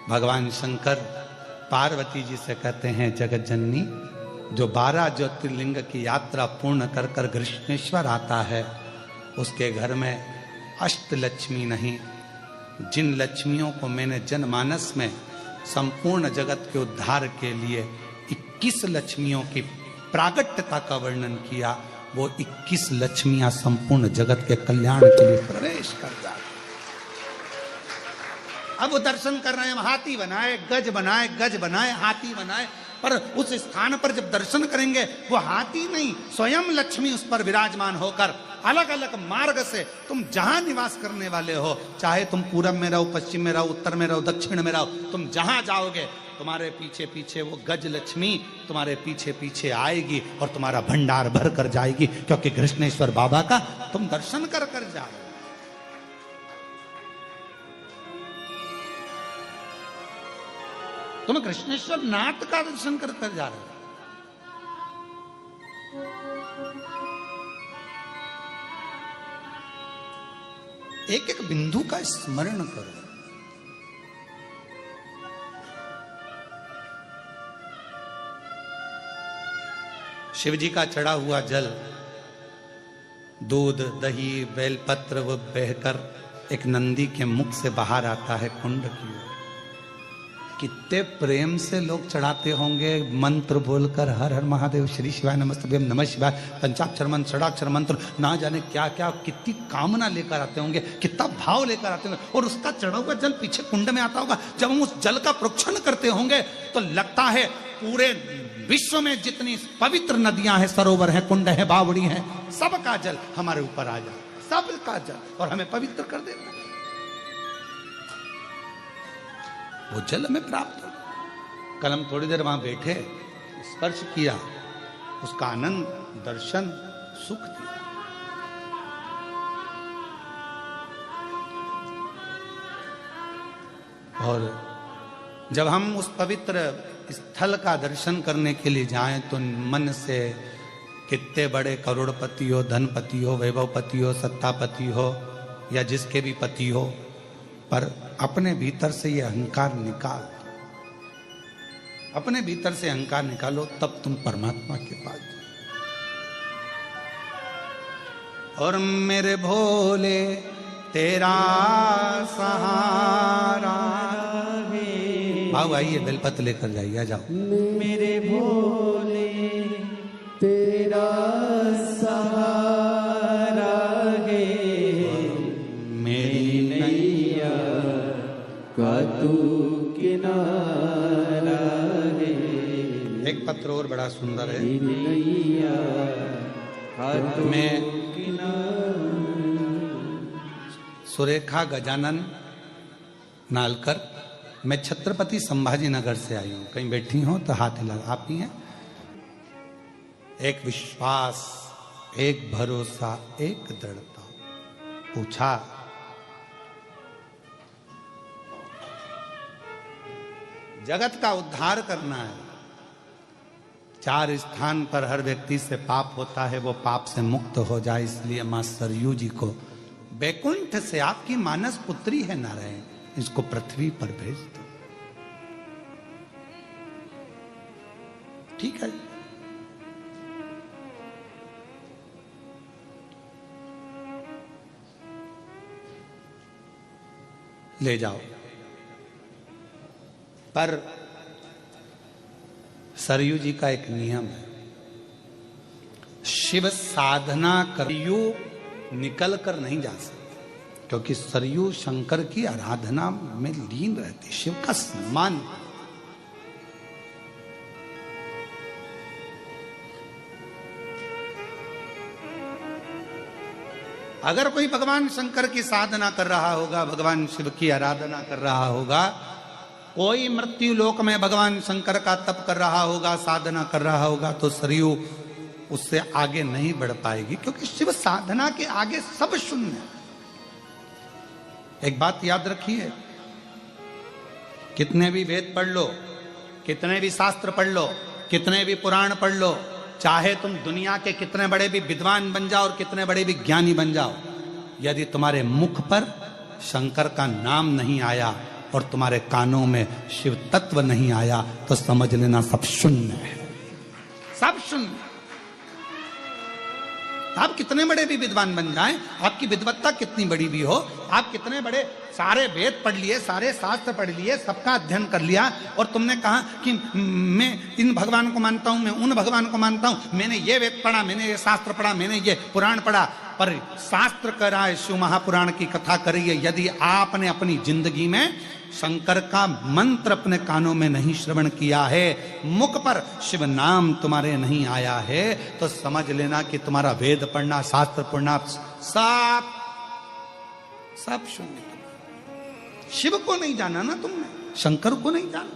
भगवान शंकर पार्वती जी से कहते हैं, जगत जननी, जो 12 ज्योतिर्लिंग की यात्रा पूर्ण कर कर घृष्णेश्वर आता है, उसके घर में अष्टलक्ष्मी नहीं, जिन लक्ष्मियों को मैंने जनमानस में संपूर्ण जगत के उद्धार के लिए 21 लक्ष्मियों की प्रागट्यता का वर्णन किया, वो 21 लक्ष्मियां संपूर्ण जगत के कल्याण के लिए प्रवेश कर जाती। अब वो दर्शन कर रहे हैं, हाथी बनाए, गज बनाए, हाथी बनाए, पर उस स्थान पर जब दर्शन करेंगे वो हाथी नहीं, स्वयं लक्ष्मी उस पर विराजमान होकर अलग अलग मार्ग से तुम जहां निवास करने वाले हो, चाहे तुम पूरब में रहो, पश्चिम में रहो, उत्तर में रहो, दक्षिण में रहो, तुम जहां जाओगे तुम्हारे पीछे पीछे वो गज लक्ष्मी तुम्हारे पीछे पीछे आएगी और तुम्हारा भंडार भर कर जाएगी, क्योंकि कृष्णेश्वर बाबा का तुम दर्शन कर कर जाओ। तुम कृष्णेश्वर नाथ का दर्शन कर कर जा रहे हो। एक एक बिंदु का स्मरण करो। शिव जी का चढ़ा हुआ जल, दूध, दही, बेलपत्र वो बहकर एक नंदी के मुख से बाहर आता है कुंड की ओर। कितने प्रेम से लोग चढ़ाते होंगे, मंत्र बोलकर, हर हर महादेव, श्री शिवाय नमस्तुभ्यम, नमः शिवाय, पंचाक्षर मंत्र, षडाक्षर मंत्र, ना जाने क्या क्या, कितनी कामना लेकर आते होंगे, कितना भाव लेकर आते होंगे, और उसका चढ़ा हुआ जल पीछे कुंड में आता होगा। जब हम उस जल का प्रोक्षण करते होंगे तो लगता है पूरे विश्व में जितनी पवित्र नदियां हैं, सरोवर हैं, कुंड है, बावड़ी है, सबका जल हमारे ऊपर आ जाए, सबका जल, और हमें पवित्र कर देता है। वो जल हमें प्राप्त हो। कल हम थोड़ी देर वहां बैठे, स्पर्श किया, उसका आनंद, दर्शन, सुख दिया। और जब हम उस पवित्र स्थल का दर्शन करने के लिए जाएं तो मन से कितने बड़े करोड़पति हो, धनपति हो, वैभवपति हो, सत्तापति हो, या जिसके भी पति हो, पर अपने भीतर से ये अहंकार निकाल, अपने भीतर से अहंकार निकालो, तब तुम परमात्मा के पास जाओ। और मेरे भोले तेरा सहारा है। भाव आइए, बेलपत्र लेकर जाइए, आ जाओ। मेरे भोले तेरा सहारा है, मेरी नैया का तू किनारा है। एक पत्र और बड़ा सुंदर है। नैया का तू मैं किनारा। सुरेखा गजानन नालकर, मैं छत्रपति संभाजी नगर से आई हूं। कहीं बैठी हो तो हाथ हिला। आप ही हैं? एक विश्वास, एक भरोसा, एक दृढ़ता। पूछा, जगत का उद्धार करना है, 4 स्थान पर हर व्यक्ति से पाप होता है, वो पाप से मुक्त हो जाए, इसलिए मां सरयू जी को बैकुंठ से, आपकी मानस पुत्री है नारायण, इसको पृथ्वी पर भेज दो। ठीक है, ले जाओ। पर सरयू जी का एक नियम है, शिव साधना सरयू निकल कर नहीं जा सकती, क्योंकि सरयू शंकर की आराधना में लीन रहती, शिव का सम्मान। अगर कोई भगवान शंकर की साधना कर रहा होगा, भगवान शिव की आराधना कर रहा होगा, कोई मृत्यु लोक में भगवान शंकर का तप कर रहा होगा, साधना कर रहा होगा, तो सरयू उससे आगे नहीं बढ़ पाएगी, क्योंकि शिव साधना के आगे सब शून्य है। एक बात याद रखिए, कितने भी वेद पढ़ लो, कितने भी शास्त्र पढ़ लो, कितने भी पुराण पढ़ लो, चाहे तुम दुनिया के कितने बड़े भी विद्वान बन जाओ और कितने बड़े भी ज्ञानी बन जाओ, यदि तुम्हारे मुख पर शंकर का नाम नहीं आया और तुम्हारे कानों में शिव तत्व नहीं आया तो समझ लेना सब शून्य है, सब शून्य। आप कितने बड़े भी विद्वान बन जाएं, आपकी विद्वत्ता कितनी बड़ी भी हो, आप कितने बड़े सारे वेद पढ़ लिए, सारे शास्त्र पढ़ लिए, सबका अध्ययन कर लिया, और तुमने कहा कि मैं इन भगवान को मानता हूं, मैं उन भगवान को मानता हूं, मैंने ये वेद पढ़ा, मैंने ये शास्त्र पढ़ा, मैंने ये पुराण पढ़ा, पर शास्त्र कर रहा है, शिव महापुराण की कथा कर रही है, यदि आपने अपनी जिंदगी में शंकर का मंत्र अपने कानों में नहीं श्रवण किया है, मुख पर शिव नाम तुम्हारे नहीं आया है, तो समझ लेना कि तुम्हारा वेद पढ़ना, शास्त्र पढ़ना सब शून्य। शिव को नहीं जाना ना तुमने, शंकर को नहीं जाना।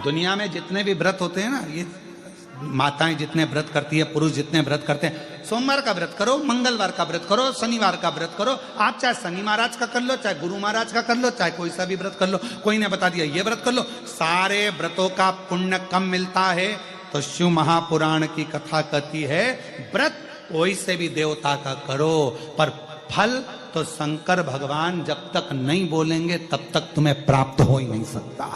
दुनिया में जितने भी व्रत होते हैं ना, ये माताएं जितने व्रत करती है, पुरुष जितने व्रत करते हैं, सोमवार का व्रत करो, मंगलवार का व्रत करो, शनिवार का व्रत करो, आप चाहे शनि महाराज का कर लो, चाहे गुरु महाराज का कर लो, चाहे कोई सा भी व्रत कर लो, कोई ने बता दिया ये व्रत कर लो, सारे व्रतों का पुण्य कम मिलता है। तो शिव महापुराण की कथा कहती है व्रत कोई से भी देवता का करो, पर फल तो शंकर भगवान जब तक नहीं बोलेंगे तब तक तुम्हें प्राप्त हो ही नहीं सकता।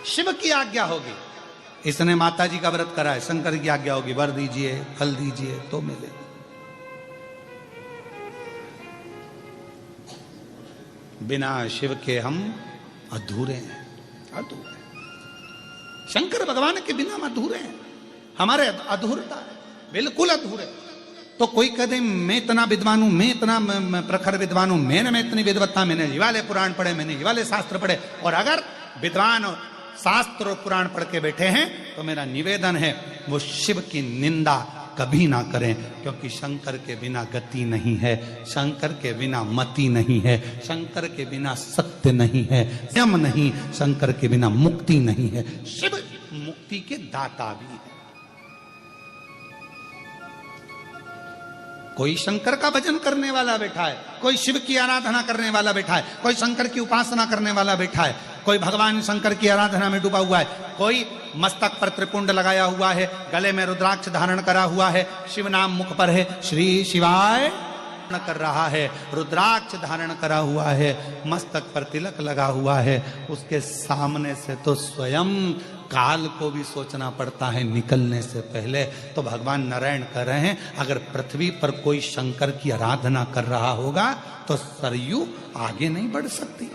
शिव की आज्ञा होगी, इसने माता जी का व्रत करा है, शंकर की आज्ञा होगी, वर दीजिए, फल दीजिए तो मिले। बिना शिव के हम अधूरे हैं, अधूरे। शंकर भगवान के बिना हम अधूरे हैं, हमारे अधूरता है, बिल्कुल अधूरे। तो कोई कह दे मैं इतना विद्वान हूं, मैं इतना प्रखर विद्वान हूं, मैंने इतनी विद्वत्ता, मैंने ये वाले पुराण पढ़े, मैंने ये वाले शास्त्र पढ़े, और अगर विद्वान और शास्त्र और पुराण पढ़ के बैठे हैं तो मेरा निवेदन है वो शिव की निंदा कभी ना करें, क्योंकि शंकर के बिना गति नहीं है, शंकर के बिना मति नहीं है, शंकर के बिना सत्य नहीं है, यम नहीं, शंकर के बिना मुक्ति नहीं है। शिव मुक्ति के दाता भी है। कोई शंकर का भजन करने वाला बैठा है, कोई शिव की आराधना करने वाला बैठा है, कोई शंकर की उपासना करने वाला बैठा है, कोई भगवान शंकर की आराधना में डूबा हुआ है, कोई मस्तक पर त्रिपुंड लगाया हुआ है, गले में रुद्राक्ष धारण करा हुआ है, शिव नाम मुख पर है, श्री शिवाय कर रहा है, रुद्राक्ष धारण करा हुआ है, मस्तक पर तिलक लगा हुआ है, उसके सामने से तो स्वयं काल को भी सोचना पड़ता है निकलने से पहले। तो भगवान नारायण कह रहे हैं अगर पृथ्वी पर कोई शंकर की आराधना कर रहा होगा तो सरयू आगे नहीं बढ़ सकती,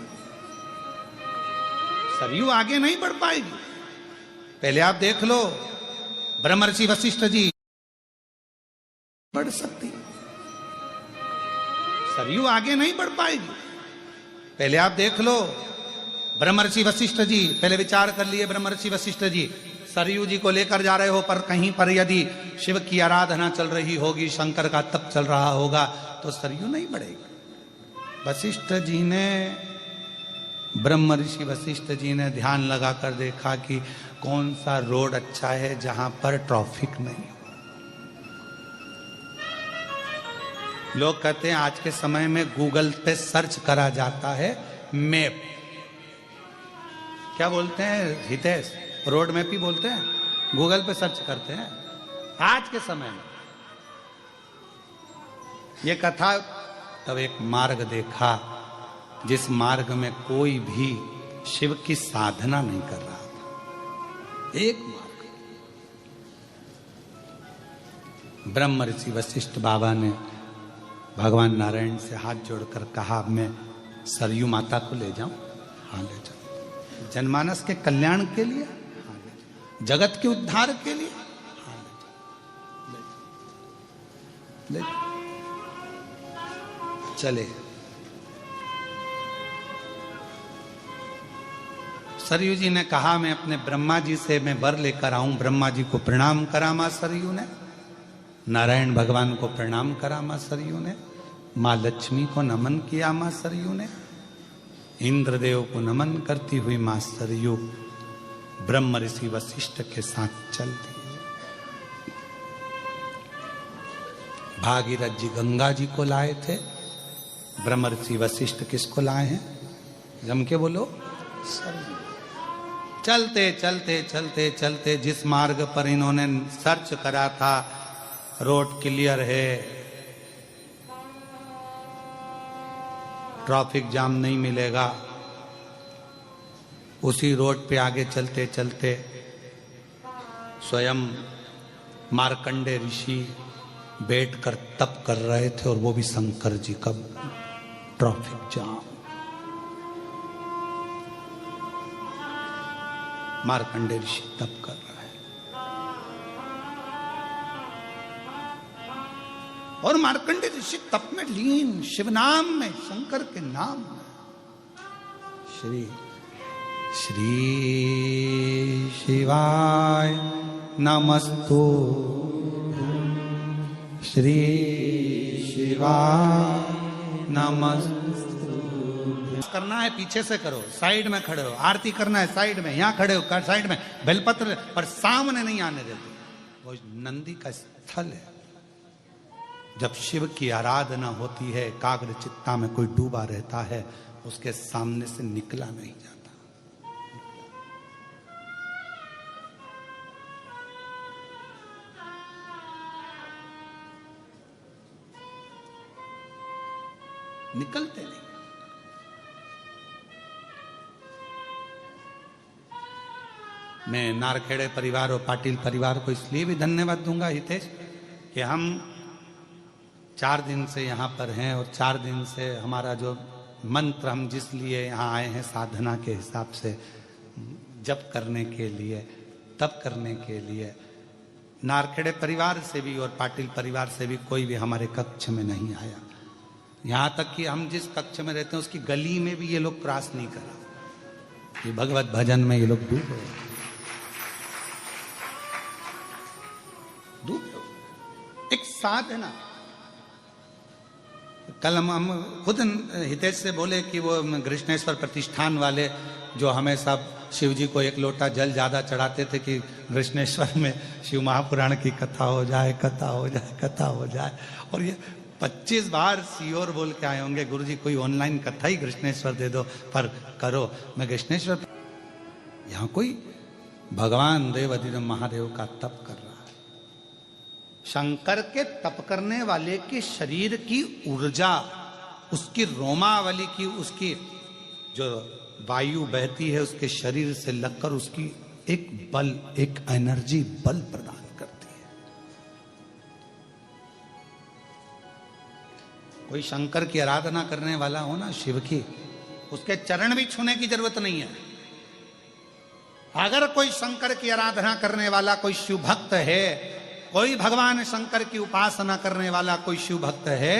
सरयू आगे नहीं बढ़ पाएगी। पहले आप देख लो ब्रह्मर्षि वशिष्ठ जी बढ़ सकती, सरयू आगे नहीं बढ़ पाएगी। पहले आप देख लो ब्रह्मर्षि वशिष्ठ जी, पहले विचार कर लिए ब्रह्मर्षि वशिष्ठ जी सरयू जी को लेकर जा रहे हो, पर कहीं पर यदि शिव की आराधना चल रही होगी, शंकर का तप चल रहा होगा तो सरयू नहीं बढ़ेगी। वशिष्ठ जी ने, ब्रह्मर्षि वशिष्ठ जी ने ध्यान लगाकर देखा कि कौन सा रोड अच्छा है जहां पर ट्रैफिक नहीं। लोग कहते हैं आज के समय में गूगल पे सर्च करा जाता है मैप, क्या बोलते हैं हितेश, रोड मैप ही बोलते हैं, गूगल पे सर्च करते हैं आज के समय में। ये कथा तब एक मार्ग देखा जिस मार्ग में कोई भी शिव की साधना नहीं कर रहा था, एक मार्ग। ब्रह्मर्षि वशिष्ठ बाबा ने भगवान नारायण से हाथ जोड़कर कहा मैं सरयू माता को ले जाऊं? हाँ ले जाओ। जनमानस के कल्याण के लिए, हाँ ले जाओ। जगत के उद्धार के लिए, हाँ ले जाओ, ले जाओ। चले सरयू जी ने कहा मैं अपने ब्रह्मा जी से मैं वर लेकर आऊं, ब्रह्मा जी को प्रणाम करा मां सरयू ने, नारायण भगवान को प्रणाम करा मां सरयू ने, मां लक्ष्मी को नमन किया मां सरयू ने, इंद्रदेव को नमन करती हुई मां सरयू ब्रह्मर्षि वशिष्ठ के साथ चल दी। भागीरथ जी गंगा जी को लाए थे, ब्रह्मर्षि वशिष्ठ किसको लाए हैं? जम के बोलो, सरयू। चलते चलते चलते चलते जिस मार्ग पर इन्होंने सर्च करा था, रोड क्लियर है, ट्रैफिक जाम नहीं मिलेगा, उसी रोड पे आगे चलते चलते स्वयं मार्कंडे ऋषि बैठकर तप कर रहे थे, और वो भी शंकर जी का ट्रैफिक जाम। मार्कंडे ऋषि तप कर रहे हैं, और मार्कंडे ऋषि तप में लीन, शिव नाम में, शंकर के नाम में। श्री श्री शिवाय नमस्तु, श्री शिवाय नमस्तु। करना है पीछे से करो, साइड में खड़े हो, आरती करना है साइड में, यहां खड़े हो साइड में, बेलपत्र पर सामने नहीं आने देते। वो नंदी का स्थल है। जब शिव की आराधना होती है, एकाग्र चित्ता में कोई डूबा रहता है, उसके सामने से निकला नहीं जाता। निकलते नहीं। मैं नारखेड़े परिवार और पाटिल परिवार को इसलिए भी धन्यवाद दूंगा हितेश, कि हम 4 दिन से यहाँ पर हैं, और 4 दिन से हमारा जो मंत्र हम जिस लिए यहाँ आए हैं, साधना के हिसाब से जप करने के लिए, तप करने के लिए, नारखेड़े परिवार से भी और पाटिल परिवार से भी कोई भी हमारे कक्ष में नहीं आया। यहाँ तक कि हम जिस कक्ष में रहते हैं उसकी गली में भी ये लोग क्रॉस नहीं करा। ये भगवत भजन में ये लोग डूबे एक साधना। कल हम खुद हितेश से बोले कि वो कृष्णेश्वर प्रतिष्ठान वाले जो हमेशा शिव जी को 1 लोटा जल ज्यादा चढ़ाते थे कि कृष्णेश्वर में शिव महापुराण की कथा हो जाए, कथा हो जाए, कथा हो जाए, और ये 25 बार सियोर बोल के आए होंगे, गुरुजी कोई ऑनलाइन कथा ही कृष्णेश्वर दे दो, पर करो। मैं कृष्णेश्वर, यहां कोई भगवान देवाधिदेव महादेव का तप कर रहा है। शंकर के तप करने वाले के शरीर की ऊर्जा, उसकी रोमावली की, उसकी जो वायु बहती है उसके शरीर से लगकर उसकी एक बल, एक एनर्जी बल प्रदान करती है। कोई शंकर की आराधना करने वाला हो ना, शिव की, उसके चरण भी छूने की जरूरत नहीं है। अगर कोई शंकर की आराधना करने वाला कोई शिव भक्त है, कोई भगवान शंकर की उपासना करने वाला कोई शिव भक्त है,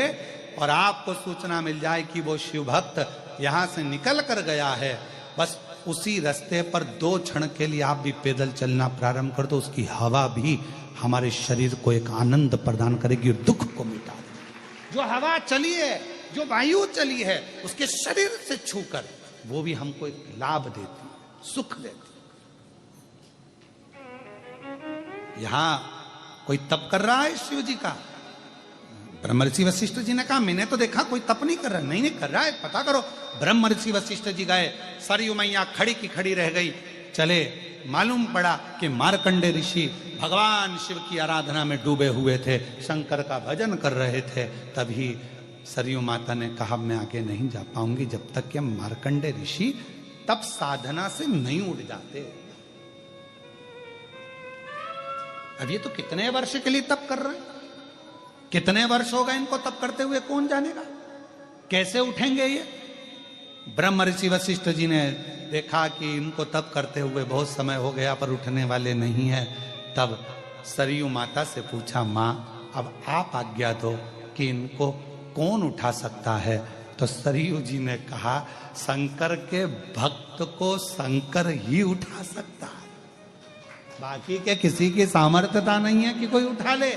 और आपको सूचना मिल जाए कि वो शिव भक्त यहां से निकल कर गया है, बस उसी रास्ते पर 2 क्षण के लिए आप भी पैदल चलना प्रारंभ कर दो, उसकी हवा भी हमारे शरीर को एक आनंद प्रदान करेगी और दुख को मिटा देगी। जो हवा चली है, जो वायु चली है, उसके शरीर से छूकर वो भी हमको एक लाभ देती, सुख देती। यहां कोई तप कर रहा है शिव जी का, ब्रह्मर्षि वशिष्ठ जी ने कहा मैंने तो देखा कोई तप नहीं कर रहा। नहीं कर रहा है, पता करो। ब्रह्मर्षि वशिष्ठ जी गए, सरयू मैया खड़ी की खड़ी रह गई। चले, मालूम पड़ा कि मार्कंडे ऋषि भगवान शिव की आराधना में डूबे हुए थे, शंकर का भजन कर रहे थे। तभी सरयू माता ने कहा मैं आगे नहीं जा पाऊंगी जब तक कि मार्कंडे ऋषि तप साधना से नहीं उठ जाते। अब ये तो कितने वर्ष के लिए तप कर रहे हैं, कितने वर्ष हो गए इनको तप करते हुए, कौन जानेगा कैसे उठेंगे ये। ब्रह्म ऋषि वशिष्ठ जी ने देखा कि इनको तप करते हुए बहुत समय हो गया पर उठने वाले नहीं है। तब सरयू माता से पूछा, माँ अब आप आज्ञा दो कि इनको कौन उठा सकता है। तो सरयू जी ने कहा, शंकर के भक्त को शंकर ही उठा सकता है, बाकी के किसी की सामर्थ्यता नहीं है कि कोई उठा ले।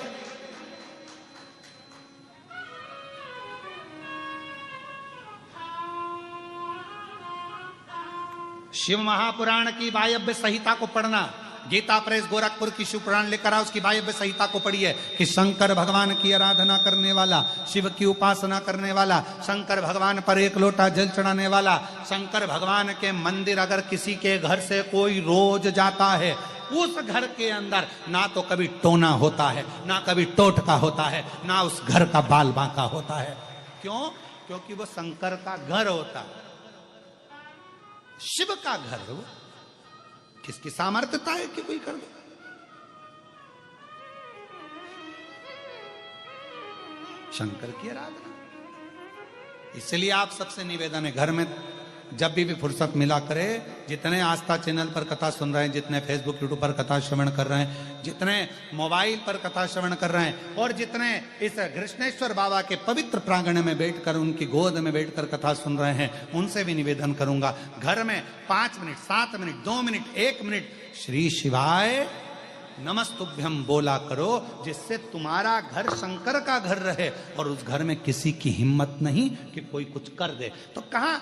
शिव महापुराण की वायव्य संहिता को पढ़ना, गीता प्रेस गोरखपुर की शिव पुराण लेकर आओ, उसकी वायव्य संहिता को पढ़िए कि शंकर भगवान की आराधना करने वाला, शिव की उपासना करने वाला, शंकर भगवान पर एक लोटा जल चढ़ाने वाला, शंकर भगवान के मंदिर अगर किसी के घर से कोई रोज जाता है, उस घर के अंदर ना तो कभी टोना होता है, ना कभी टोटका होता है, ना उस घर का बाल बांका होता है। क्यों? क्योंकि वो शंकर का घर होता है, शिव का घर है वो। किसकी सामर्थ्यता है कि कोई कर दे? शंकर की आराधना। इसलिए आप सबसे निवेदन है, घर में जब भी फुर्सत मिला करे, जितने आस्था चैनल पर कथा सुन रहे हैं, जितने फेसबुक यूट्यूब पर कथा श्रवण कर रहे हैं, जितने मोबाइल पर कथा श्रवण कर रहे हैं, और जितने इस कृष्णेश्वर बाबा के पवित्र प्रांगण में बैठकर, उनकी गोद में बैठकर कथा सुन रहे हैं, उनसे भी निवेदन करूंगा, घर में 5 minute, 7 minute, 2 minute, 1 minute Shri शिवाय नमस्तुभ्यम बोला करो, जिससे तुम्हारा घर शंकर का घर रहे और उस घर में किसी की हिम्मत नहीं कि कोई कुछ कर दे। तो कहा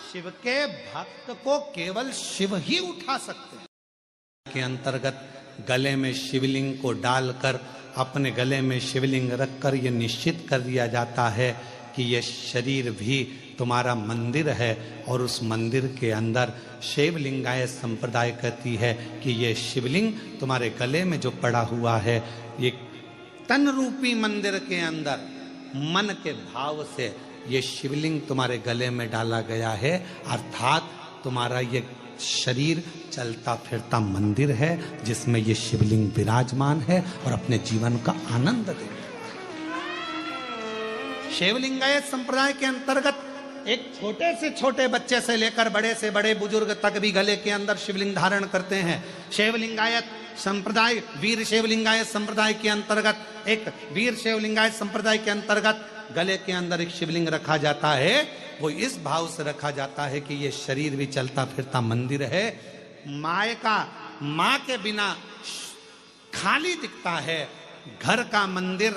शिव के भक्त को केवल शिव ही उठा सकते हैं। के अंतर्गत गले में शिवलिंग को डालकर, अपने गले में शिवलिंग रखकर यह निश्चित कर दिया जाता है कि यह शरीर भी तुम्हारा मंदिर है, और उस मंदिर के अंदर शिवलिंगायत संप्रदाय कहती है कि यह शिवलिंग तुम्हारे गले में जो पड़ा हुआ है, ये तन रूपी मंदिर के अंदर मन के भाव से ये शिवलिंग तुम्हारे गले में डाला गया है, अर्थात तुम्हारा ये शरीर चलता फिरता मंदिर है जिसमें ये शिवलिंग विराजमान है और अपने जीवन का आनंद दे। शिवलिंगायत संप्रदाय के अंतर्गत एक छोटे से छोटे बच्चे से लेकर बड़े से बड़े बुजुर्ग तक भी गले के अंदर शिवलिंग धारण करते हैं। शिवलिंगायत संप्रदाय, वीर शिवलिंगायत संप्रदाय के अंतर्गत, एक वीर शिवलिंगायत संप्रदाय के अंतर्गत गले के अंदर एक शिवलिंग रखा जाता है। वो इस भाव से रखा जाता है कि ये शरीर भी चलता फिरता मंदिर है, माँ के बिना खाली दिखता है, घर का मंदिर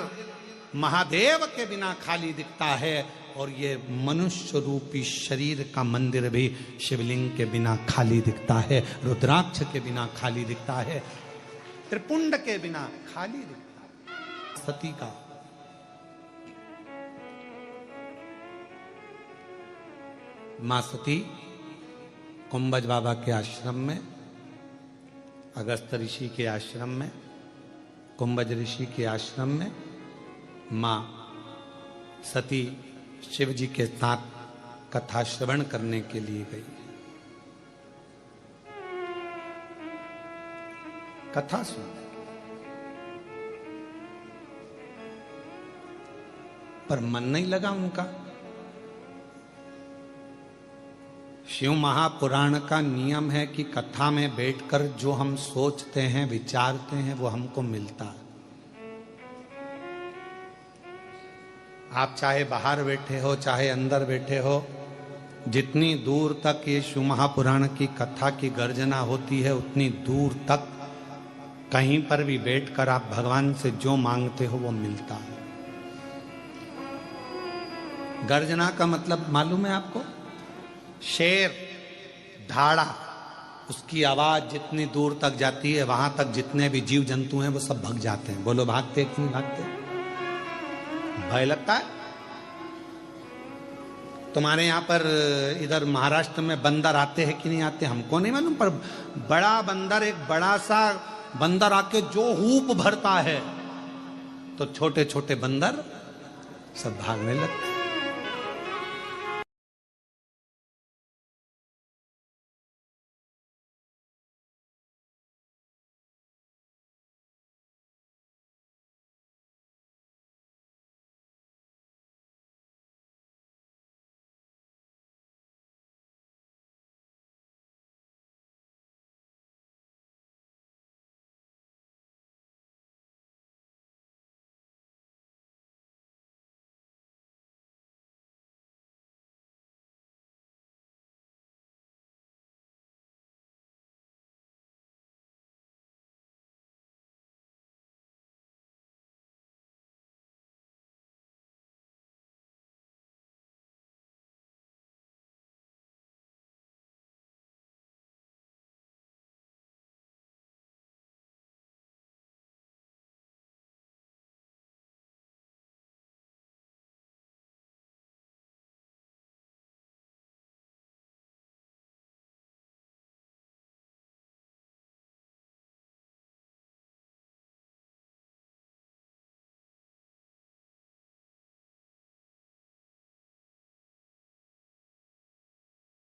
महादेव के बिना खाली दिखता है, और ये मनुष्य रूपी शरीर का मंदिर भी शिवलिंग के बिना खाली दिखता है, रुद्राक्ष के बिना खाली दिखता है, त्रिपुंड के बिना खाली दिखता है। सती का मां सती कुंभज बाबा के आश्रम में, अगस्त ऋषि के आश्रम में, कुंभज ऋषि के आश्रम में मां सती शिव जी के साथ कथा श्रवण करने के लिए गई। कथा सुनने, पर मन नहीं लगा उनका। शिव महापुराण का नियम है कि कथा में बैठकर जो हम सोचते हैं, विचारते हैं, वो हमको मिलता है। आप चाहे बाहर बैठे हो, चाहे अंदर बैठे हो, जितनी दूर तक ये शिव महापुराण की कथा की गर्जना होती है, उतनी दूर तक कहीं पर भी बैठकर आप भगवान से जो मांगते हो वो मिलता है। गर्जना का मतलब मालूम है आपको? शेर, धाड़ा, उसकी आवाज जितनी दूर तक जाती है, वहां तक जितने भी जीव जंतु हैं वो सब भाग जाते हैं। बोलो भागते कि नहीं भागते? भय लगता है? तुम्हारे यहां पर इधर महाराष्ट्र में बंदर आते हैं कि नहीं आते हमको नहीं मालूम, पर बड़ा बंदर, एक बड़ा सा बंदर आके जो हूप भरता है तो छोटे छोटे बंदर सब भागने लगते हैं।